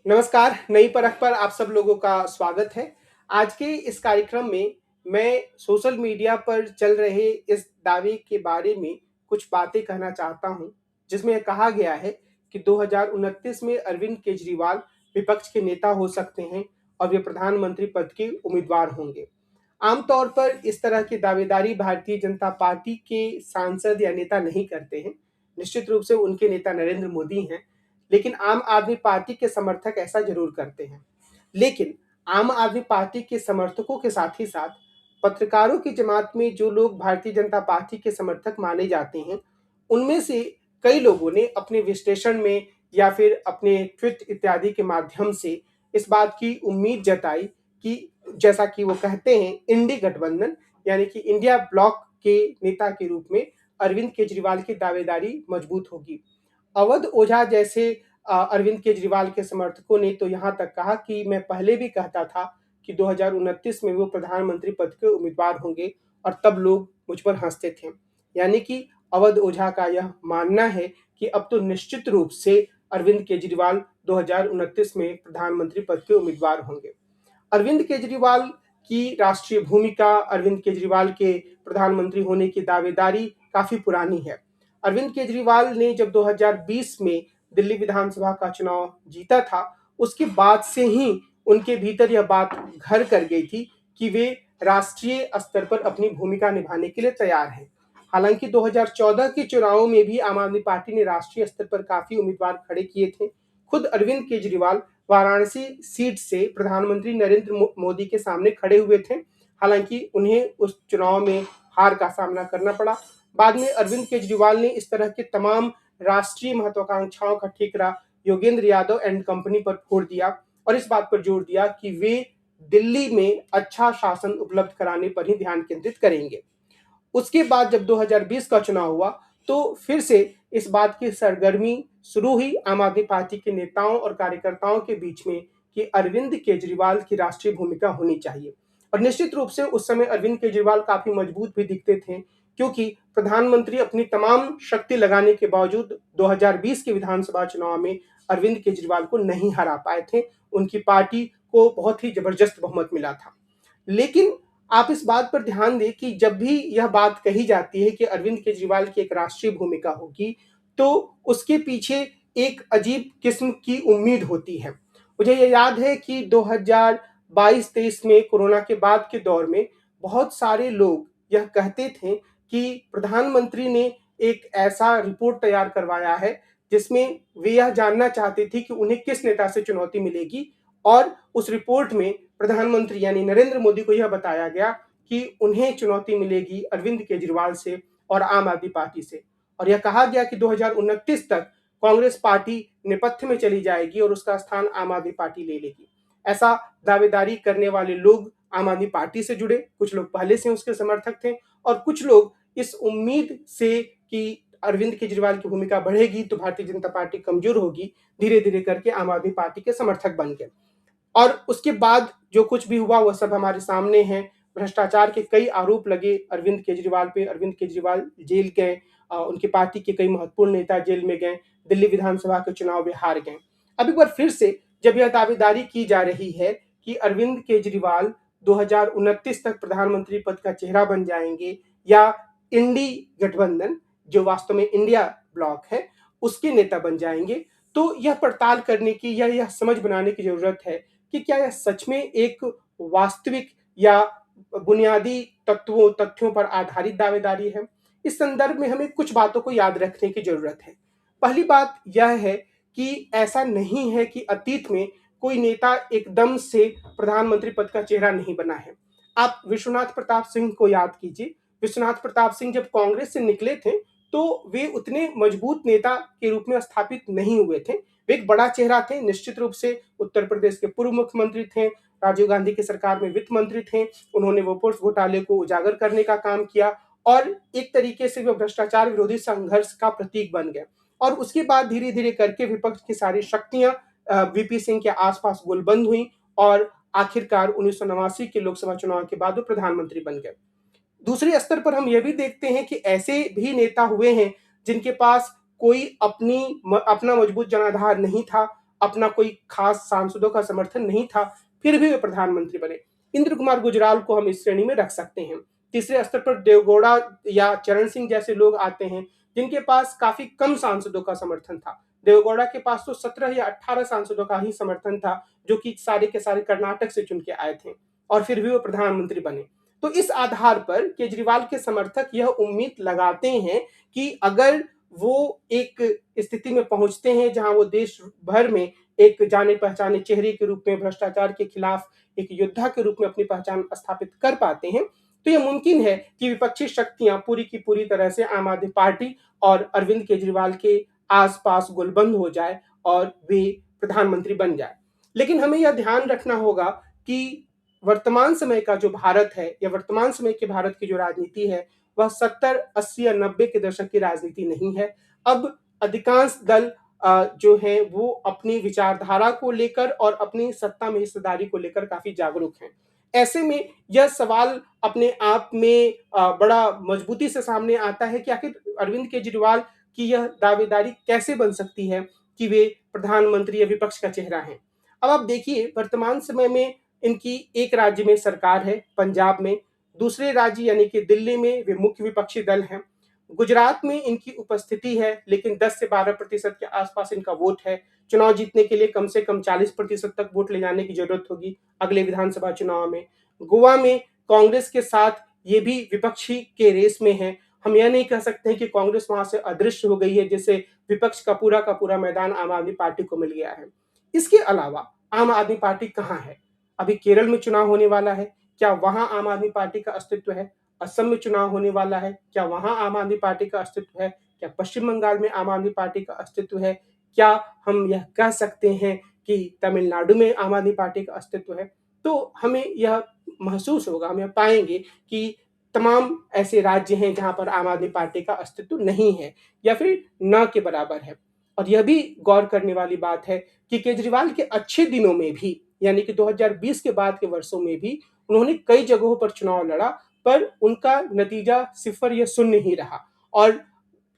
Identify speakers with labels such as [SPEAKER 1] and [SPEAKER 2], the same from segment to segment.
[SPEAKER 1] नमस्कार, नई परख पर आप सब लोगों का स्वागत है। आज के इस कार्यक्रम में मैं सोशल मीडिया पर चल रहे इस दावे के बारे में कुछ बातें कहना चाहता हूँ, जिसमें कहा गया है कि 2029 में अरविंद केजरीवाल विपक्ष के नेता हो सकते हैं और वे प्रधानमंत्री पद के उम्मीदवार होंगे। आमतौर पर इस तरह की दावेदारी भारतीय जनता पार्टी के सांसद या नेता नहीं करते हैं। निश्चित रूप से उनके नेता नरेंद्र मोदी हैं, लेकिन आम आदमी पार्टी के समर्थक ऐसा ज़रूर करते हैं। लेकिन आम आदमी पार्टी के समर्थकों के साथ ही साथ पत्रकारों की जमात में जो लोग भारतीय जनता पार्टी के समर्थक माने जाते हैं, उनमें से कई लोगों ने अपने विश्लेषण में या फिर अपने ट्वीट इत्यादि के माध्यम से इस बात की उम्मीद जताई कि जैसा कि वो कहते हैं, इंडी गठबंधन यानी कि इंडिया ब्लॉक के नेता के रूप में अरविंद केजरीवाल की दावेदारी मजबूत होगी। अवध ओझा जैसे अरविंद केजरीवाल के समर्थकों ने तो यहाँ तक कहा कि मैं पहले भी कहता था कि 2029 में वो प्रधानमंत्री पद के उम्मीदवार होंगे और तब लोग मुझ पर हंसते थे। यानी कि अवध ओझा का यह मानना है कि अब तो निश्चित रूप से अरविंद केजरीवाल 2029 में प्रधानमंत्री पद के उम्मीदवार होंगे। अरविंद केजरीवाल की राष्ट्रीय भूमिका, अरविंद केजरीवाल के प्रधानमंत्री होने की दावेदारी काफ़ी पुरानी है। अरविंद केजरीवाल ने जब 2020 में दिल्ली विधानसभा का चुनाव जीता था, उसके बाद से ही उनके भीतर यह बात घर कर गई थी कि वे राष्ट्रीय स्तर पर अपनी भूमिका निभाने के लिए तैयार हैं। हालांकि 2014 के चुनावों में भी आम आदमी पार्टी ने राष्ट्रीय स्तर पर काफ़ी उम्मीदवार खड़े किए थे। खुद अरविंद केजरीवाल वाराणसी सीट से प्रधानमंत्री नरेंद्र मोदी के सामने खड़े हुए थे। हालांकि उन्हें उस चुनाव में हार का सामना करना पड़ा। बाद में अरविंद केजरीवाल ने इस तरह के तमाम राष्ट्रीय महत्वाकांक्षाओं का ठेकरा योगेंद्र यादव एंड कंपनी पर फोड़ दिया और इस बात पर जोर दिया कि वे दिल्ली में अच्छा शासन उपलब्ध कराने पर ही ध्यान केंद्रित करेंगे। उसके बाद जब 2020 का चुनाव हुआ तो फिर से इस बात की सरगर्मी शुरू हुई आम आदमी पार्टी के नेताओं और कार्यकर्ताओं के बीच में कि अरविंद केजरीवाल की राष्ट्रीय भूमिका होनी चाहिए। और निश्चित रूप से उस समय अरविंद केजरीवाल काफी मजबूत भी दिखते थे, क्योंकि प्रधानमंत्री अपनी तमाम शक्ति लगाने के बावजूद 2020 के विधानसभा चुनाव में अरविंद केजरीवाल को नहीं हरा पाए थे। उनकी पार्टी को बहुत ही जबरदस्त बहुमत मिला था। लेकिन आप इस बात पर ध्यान दें कि जब भी यह बात कही जाती है कि अरविंद केजरीवाल की एक राष्ट्रीय भूमिका होगी, तो उसके पीछे एक अजीब किस्म की उम्मीद होती है। मुझे ये याद है कि 2022-23 में कोरोना के बाद के दौर में बहुत सारे लोग यह कहते थे कि प्रधानमंत्री ने एक ऐसा रिपोर्ट तैयार करवाया है, जिसमें वे यह जानना चाहते थे कि उन्हें किस नेता से चुनौती मिलेगी और उस रिपोर्ट में प्रधानमंत्री यानी नरेंद्र मोदी को यह बताया गया कि उन्हें चुनौती मिलेगी अरविंद केजरीवाल से और आम आदमी पार्टी से। और यह कहा गया कि 2029 तक कांग्रेस पार्टी नेपथ्य में चली जाएगी और उसका स्थान आम आदमी पार्टी ले लेगी। ऐसा दावेदारी करने वाले लोग आम आदमी पार्टी से जुड़े, कुछ लोग पहले से उसके समर्थक थे और कुछ लोग इस उम्मीद से कि अरविंद केजरीवाल की भूमिका बढ़ेगी तो भारतीय जनता पार्टी कमजोर होगी, धीरे धीरे करके आम आदमी पार्टी के समर्थक बन गए। और उसके बाद जो कुछ भी हुआ वह सब हमारे सामने है। भ्रष्टाचार के कई आरोप लगे अरविंद केजरीवाल पे, अरविंद केजरीवाल जेल गए, उनकी पार्टी के कई महत्वपूर्ण नेता जेल में गए, दिल्ली विधानसभा के चुनाव में हार गए। अब एक बार फिर से जब यह दावेदारी की जा रही है कि अरविंद केजरीवाल 2029 तक प्रधानमंत्री पद का चेहरा बन जाएंगे या इंडी गठबंधन, जो वास्तव में इंडिया ब्लॉक है, उसके नेता बन जाएंगे, तो यह पड़ताल करने की या यह समझ बनाने की जरूरत है कि क्या यह सच में एक वास्तविक या बुनियादी तथ्यों पर आधारित दावेदारी है। इस संदर्भ में हमें कुछ बातों को याद रखने की जरूरत है। पहली बात यह है कि ऐसा नहीं है कि अतीत में कोई नेता एकदम से प्रधानमंत्री पद का चेहरा नहीं बना है। आप विश्वनाथ प्रताप सिंह को याद कीजिए। विश्वनाथ प्रताप सिंह जब कांग्रेस से निकले थे तो वे उतने मजबूत नेता के रूप में स्थापित नहीं हुए थे। वे एक बड़ा चेहरा थे, निश्चित रूप से उत्तर प्रदेश के पूर्व मुख्यमंत्री थे, राजीव गांधी की सरकार में वित्त मंत्री थे। उन्होंने वोपोर्स घोटाले को उजागर करने का काम किया और एक तरीके से वे भ्रष्टाचार विरोधी संघर्ष का प्रतीक बन गए। और उसके बाद धीरे धीरे करके विपक्ष की सारी शक्तियां वीपी सिंह के आसपास गोलबंद हुई और आखिरकार 1989 के लोकसभा चुनाव के बाद वो प्रधानमंत्री बन गए। दूसरे स्तर पर हम यह भी देखते हैं कि ऐसे भी नेता हुए हैं जिनके पास कोई अपना मजबूत जनाधार नहीं था अपना कोई खास सांसदों का समर्थन नहीं था, फिर भी वे प्रधानमंत्री बने। इंद्र कुमार गुजराल को हम इस श्रेणी में रख सकते हैं। तीसरे स्तर पर देवगौड़ा या चरण सिंह जैसे लोग आते हैं, जिनके पास काफ़ी कम सांसदों का समर्थन था। देवेगौड़ा के पास तो 17 या 18 सांसदों का ही समर्थन था, जो कि सारे के सारे कर्नाटक से चुन के आए थे, और फिर भी वो प्रधानमंत्री बने। तो इस आधार पर केजरीवाल के समर्थक यह उम्मीद लगाते हैं कि अगर वो एक स्थिति में पहुंचते हैं जहां वो देश भर में एक जाने पहचाने चेहरे के रूप में भ्रष्टाचार के खिलाफ एक योद्धा के रूप में अपनी पहचान स्थापित कर पाते हैं, तो यह मुमकिन है कि विपक्षी शक्तियां पूरी की पूरी तरह से आम आदमी पार्टी और अरविंद केजरीवाल के आसपास गुलबंद हो जाए और वे प्रधानमंत्री बन जाए। लेकिन हमें यह ध्यान रखना होगा कि वर्तमान समय का जो भारत है या वर्तमान समय के भारत की जो राजनीति है, वह 70, 80 या 90 के दशक की राजनीति नहीं है। अब अधिकांश दल जो हैं वो अपनी विचारधारा को लेकर और अपनी सत्ता में हिस्सेदारी को लेकर काफ़ी जागरूक हैं। ऐसे में यह सवाल अपने आप में बड़ा मजबूती से सामने आता है कि आखिर अरविंद केजरीवाल की यह दावेदारी कैसे बन सकती है कि वे प्रधानमंत्री या विपक्ष का चेहरा हैं। अब आप देखिए, वर्तमान समय में इनकी एक राज्य में सरकार है, पंजाब में, दूसरे राज्य यानी कि दिल्ली में वे मुख्य विपक्षी दल हैं। गुजरात में इनकी उपस्थिति है, लेकिन 10 से 12% के आसपास इनका वोट है। चुनाव जीतने के लिए कम से कम 40% तक वोट ले जाने की जरूरत होगी अगले विधानसभा चुनाव में। गोवा में कांग्रेस के साथ ये भी विपक्षी के रेस में है। हम यह नहीं कह सकते हैं कि कांग्रेस वहां से अदृश्य हो गई है, जिससे विपक्ष का पूरा मैदान आम आदमी पार्टी को मिल गया है। इसके अलावा आम आदमी पार्टी कहाँ है? अभी केरल में चुनाव होने वाला है, क्या वहां आम आदमी पार्टी का अस्तित्व है? असम में चुनाव होने वाला है, क्या वहां आम आदमी पार्टी का अस्तित्व है? क्या पश्चिम बंगाल में आम आदमी पार्टी का अस्तित्व है? क्या हम यह कह सकते हैं कि तमिलनाडु में आम आदमी पार्टी का अस्तित्व है? तो हमें यह महसूस होगा, हम यह पाएंगे कि तमाम ऐसे राज्य हैं जहां पर आम आदमी पार्टी का अस्तित्व नहीं है या फिर न के बराबर है। और यह भी गौर करने वाली बात है कि केजरीवाल के अच्छे दिनों में भी, यानी कि 2020 के बाद के वर्षों में भी, उन्होंने कई जगहों पर चुनाव लड़ा, पर उनका नतीजा सिफर या शून्य ही रहा। और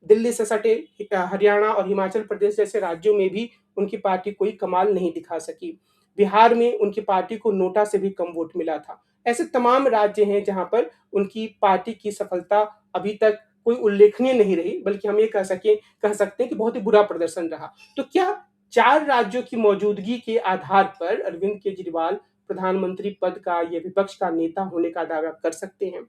[SPEAKER 1] दिल्ली से सटे हरियाणा और हिमाचल प्रदेश जैसे राज्यों में भी उनकी पार्टी कोई कमाल नहीं दिखा सकी। बिहार में उनकी पार्टी को नोटा से भी कम वोट मिला था। ऐसे तमाम राज्य हैं जहां पर उनकी पार्टी की सफलता अभी तक कोई उल्लेखनीय नहीं रही, बल्कि हम ये कह सकते हैं कि बहुत ही बुरा प्रदर्शन रहा। तो क्या 4 राज्यों की मौजूदगी के आधार पर अरविंद केजरीवाल प्रधानमंत्री पद का या विपक्ष का नेता होने का दावा कर सकते हैं?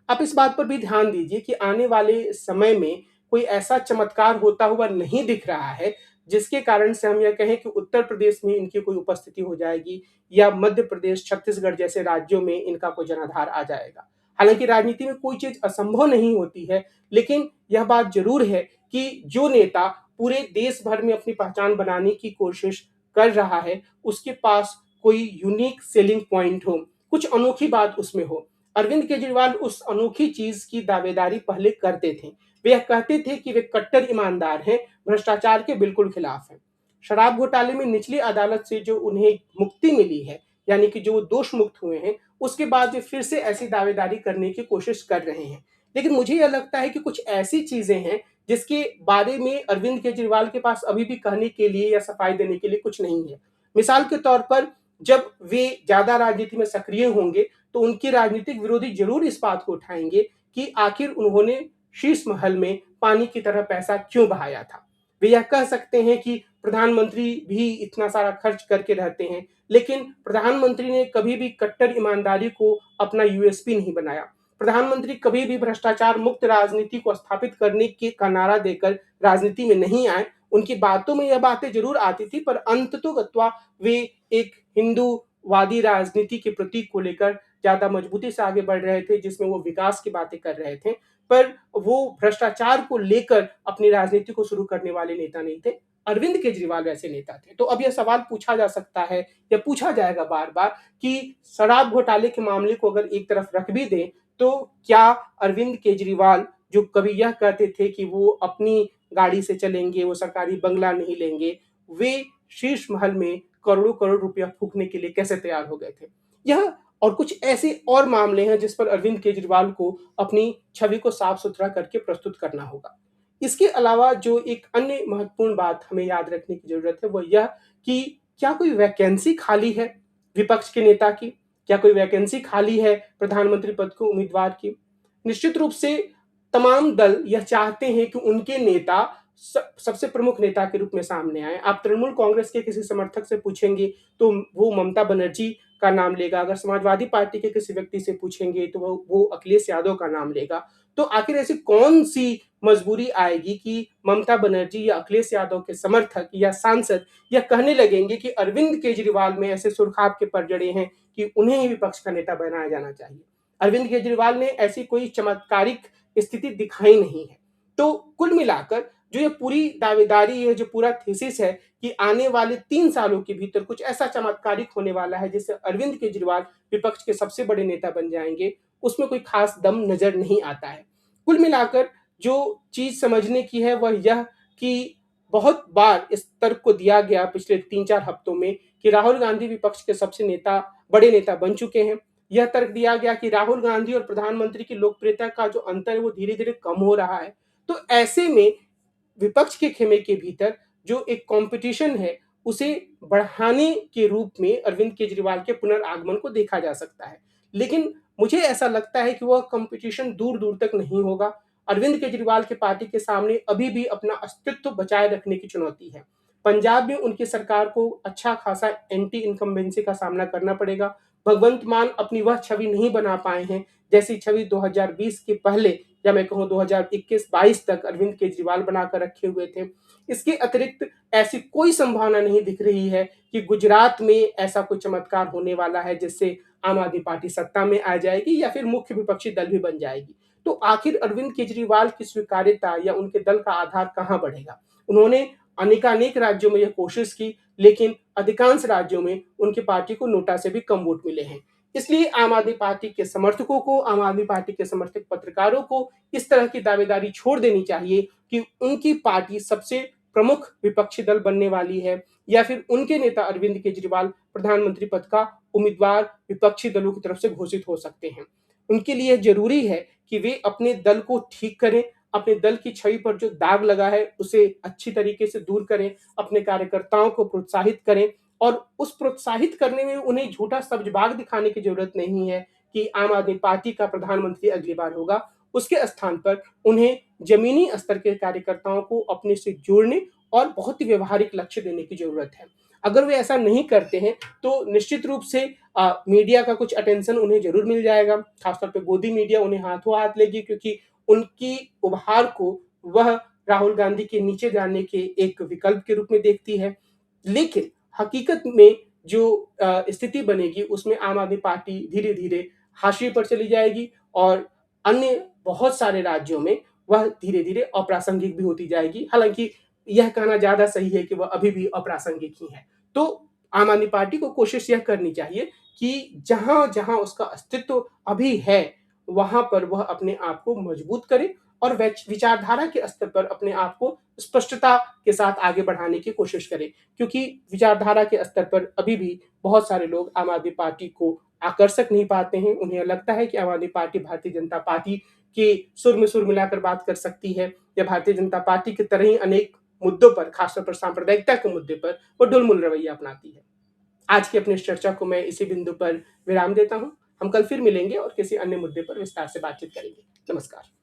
[SPEAKER 1] आप इस बात पर भी ध्यान दीजिए कि आने वाले समय में कोई ऐसा चमत्कार होता हुआ नहीं दिख रहा है, जिसके कारण से हम यह कहें कि उत्तर प्रदेश में इनकी कोई उपस्थिति हो जाएगी या मध्य प्रदेश, छत्तीसगढ़ जैसे राज्यों में इनका कोई जनाधार आ जाएगा। हालाँकि राजनीति में कोई चीज़ असंभव नहीं होती है, लेकिन यह बात ज़रूर है कि जो नेता पूरे देश भर में अपनी पहचान बनाने की कोशिश कर रहा है, उसके पास कोई यूनिक सेलिंग पॉइंट हो, कुछ अनोखी बात उसमें हो। अरविंद केजरीवाल उस अनोखी चीज़ की दावेदारी पहले करते थे। वे यह कहते थे कि वे कट्टर ईमानदार हैं, भ्रष्टाचार के बिल्कुल खिलाफ हैं। शराब घोटाले में निचली अदालत से जो उन्हें मुक्ति मिली है, यानी कि जो वो दोष मुक्त हुए हैं, उसके बाद वे फिर से ऐसी दावेदारी करने की कोशिश कर रहे हैं। लेकिन मुझे यह लगता है कि कुछ ऐसी चीज़ें हैं, जिसके बारे में अरविंद केजरीवाल के पास अभी भी कहने के लिए या सफाई देने के लिए कुछ नहीं है। मिसाल के तौर पर जब वे ज़्यादा राजनीति में सक्रिय होंगे, तो उनके राजनीतिक विरोधी ज़रूर इस बात को उठाएँगे कि आखिर उन्होंने शीश महल में पानी की तरह पैसा क्यों बहाया था। वे यह कह सकते हैं कि प्रधानमंत्री भी इतना सारा खर्च करके रहते हैं, लेकिन प्रधानमंत्री ने कभी भी कट्टर ईमानदारी को अपना यूएसपी नहीं बनाया। प्रधानमंत्री कभी भी भ्रष्टाचार मुक्त राजनीति को स्थापित करने के का नारा देकर राजनीति में नहीं आए। उनकी बातों में यह बातें ज़रूर आती थी, पर अंततोगत्वा वे एक हिंदूवादी राजनीति के प्रतीक को लेकर ज़्यादा मजबूती से आगे बढ़ रहे थे, जिसमें वो विकास की बातें कर रहे थे। पर वो भ्रष्टाचार को लेकर अपनी राजनीति को शुरू करने वाले नेता नहीं थे। अरविंद केजरीवाल वैसे नेता थे। तो अब यह सवाल पूछा जा सकता है या पूछा जाएगा बार-बार कि शराब घोटाले के मामले को अगर एक तरफ रख भी दें, तो क्या अरविंद केजरीवाल, जो कभी यह कहते थे कि वो अपनी गाड़ी से चलेंगे, वो सरकारी बंगला नहीं लेंगे, वे शीश महल में करोड़ों-करोड़ रुपया फूँकने के लिए कैसे तैयार हो गए थे? यह और कुछ ऐसे और मामले हैं जिस पर अरविंद केजरीवाल को अपनी छवि को साफ-सुथरा करके प्रस्तुत करना होगा। इसके अलावा जो एक अन्य महत्वपूर्ण बात हमें याद रखने की ज़रूरत है, वो यह कि क्या कोई वैकेंसी खाली है विपक्ष के नेता की? क्या कोई वैकेंसी खाली है प्रधानमंत्री पद को उम्मीदवार की? निश्चित रूप से तमाम दल यह चाहते हैं कि उनके नेता सबसे प्रमुख नेता के रूप में सामने आए। आप तृणमूल कांग्रेस के किसी समर्थक से पूछेंगे तो वो ममता बनर्जी का नाम लेगा, अगर समाजवादी पार्टी के किसी व्यक्ति से पूछेंगे तो वो अखिलेश यादव का नाम लेगा। तो आखिर ऐसी कौन-सी मजबूरी आएगी कि ममता बनर्जी या अखिलेश यादव के समर्थक या सांसद यह कहने लगेंगे कि अरविंद केजरीवाल में ऐसे सुर्खाब के पलड़े हैं कि उन्हें ही विपक्ष का नेता बनाया जाना चाहिए। अरविंद केजरीवाल ने ऐसी कोई चमत्कारिक स्थिति दिखाई नहीं है। तो कुल मिलाकर जो ये पूरी दावेदारी है, जो पूरा थीसिस है कि आने वाले 3 सालों के भीतर कुछ ऐसा चमत्कारिक होने वाला है जिससे अरविंद केजरीवाल विपक्ष के सबसे बड़े नेता बन जाएँगे, उसमें कोई खास दम नज़र नहीं आता है। कुल मिलाकर जो चीज़ समझने की है वह यह कि बहुत बार इस तर्क को दिया गया पिछले 3-4 हफ्तों में कि राहुल गांधी विपक्ष के सबसे बड़े नेता बन चुके हैं। यह तर्क दिया गया कि राहुल गांधी और प्रधानमंत्री की लोकप्रियता का जो अंतर है वो धीरे-धीरे कम हो रहा है। तो ऐसे में विपक्ष के खेमे के भीतर जो एक कॉम्पिटिशन है, उसे बढ़ाने के रूप में अरविंद केजरीवाल के पुनर्आगमन को देखा जा सकता है। लेकिन मुझे ऐसा लगता है कि वह कॉम्पिटिशन दूर-दूर तक नहीं होगा। अरविंद केजरीवाल की पार्टी के सामने अभी भी अपना अस्तित्व बचाए रखने की चुनौती है। पंजाब में उनकी सरकार को अच्छा खासा एंटी इनकम्बेंसी का सामना करना पड़ेगा। भगवंत मान अपनी वह छवि नहीं बना पाए हैं, जैसी छवि 2020 के पहले या मैं कहूँ 2021-22 तक अरविंद केजरीवाल बनाकर रखे हुए थे। इसके अतिरिक्त ऐसी कोई संभावना नहीं दिख रही है कि गुजरात में ऐसा कोई चमत्कार होने वाला है जिससे आम आदमी पार्टी सत्ता में आ जाएगी या फिर मुख्य विपक्षी दल भी बन जाएगी। तो आखिर अरविंद केजरीवाल की स्वीकार्यता या उनके दल का आधार कहाँ बढ़ेगा? उन्होंने अनेकानेक राज्यों में यह कोशिश की, लेकिन अधिकांश राज्यों में उनकी पार्टी को नोटा से भी कम वोट मिले हैं। इसलिए आम आदमी पार्टी के समर्थकों को, आम आदमी पार्टी के समर्थक पत्रकारों को इस तरह की दावेदारी छोड़ देनी चाहिए कि उनकी पार्टी सबसे प्रमुख विपक्षी दल बनने वाली है या फिर उनके नेता अरविंद केजरीवाल प्रधानमंत्री पद का उम्मीदवार विपक्षी दलों की तरफ से घोषित हो सकते हैं। उनके लिए ज़रूरी है कि वे अपने दल को ठीक करें, अपने दल की छवि पर जो दाग लगा है उसे अच्छी तरीके से दूर करें, अपने कार्यकर्ताओं को प्रोत्साहित करें और उस प्रोत्साहित करने में उन्हें झूठा सब्ज-बाग दिखाने की ज़रूरत नहीं है कि आम आदमी पार्टी का प्रधानमंत्री अगली बार होगा। उसके स्थान पर उन्हें ज़मीनी स्तर के कार्यकर्ताओं को अपने से जोड़ने और बहुत ही व्यावहारिक लक्ष्य देने की ज़रूरत है। अगर वे ऐसा नहीं करते हैं, तो निश्चित रूप से मीडिया का कुछ अटेंशन उन्हें ज़रूर मिल जाएगा, खासतौर पे गोदी मीडिया उन्हें हाथों-हाथ लेगी क्योंकि उनकी उभार को वह राहुल गांधी के नीचे जाने के एक विकल्प के रूप में देखती है। लेकिन हकीकत में जो स्थिति बनेगी उसमें आम आदमी पार्टी धीरे-धीरे हाशिए पर चली जाएगी और अन्य बहुत सारे राज्यों में वह धीरे-धीरे अप्रासंगिक भी होती जाएगी। हालाँकि यह कहना ज़्यादा सही है कि वह अभी भी अप्रासंगिक ही है। तो आम आदमी पार्टी को कोशिश यह करनी चाहिए कि जहाँ-जहाँ उसका अस्तित्व अभी है, वहाँ पर वह अपने आप को मजबूत करे और विचारधारा के स्तर पर अपने आप को स्पष्टता के साथ आगे बढ़ाने की कोशिश करे। क्योंकि विचारधारा के स्तर पर अभी भी बहुत सारे लोग आम आदमी पार्टी को आकर्षक नहीं पाते हैं। उन्हें लगता है कि आम आदमी पार्टी भारतीय जनता पार्टी के सुर में सुर मिलाकर बात कर सकती है या भारतीय जनता पार्टी की तरह ही अनेक मुद्दों पर, खासतौर पर सांप्रदायिकता के मुद्दे पर वो ढुलमुल रवैया अपनाती है। आज की अपनी इस चर्चा को मैं इसी बिंदु पर विराम देता हूँ। हम कल फिर मिलेंगे और किसी अन्य मुद्दे पर विस्तार से बातचीत करेंगे। नमस्कार।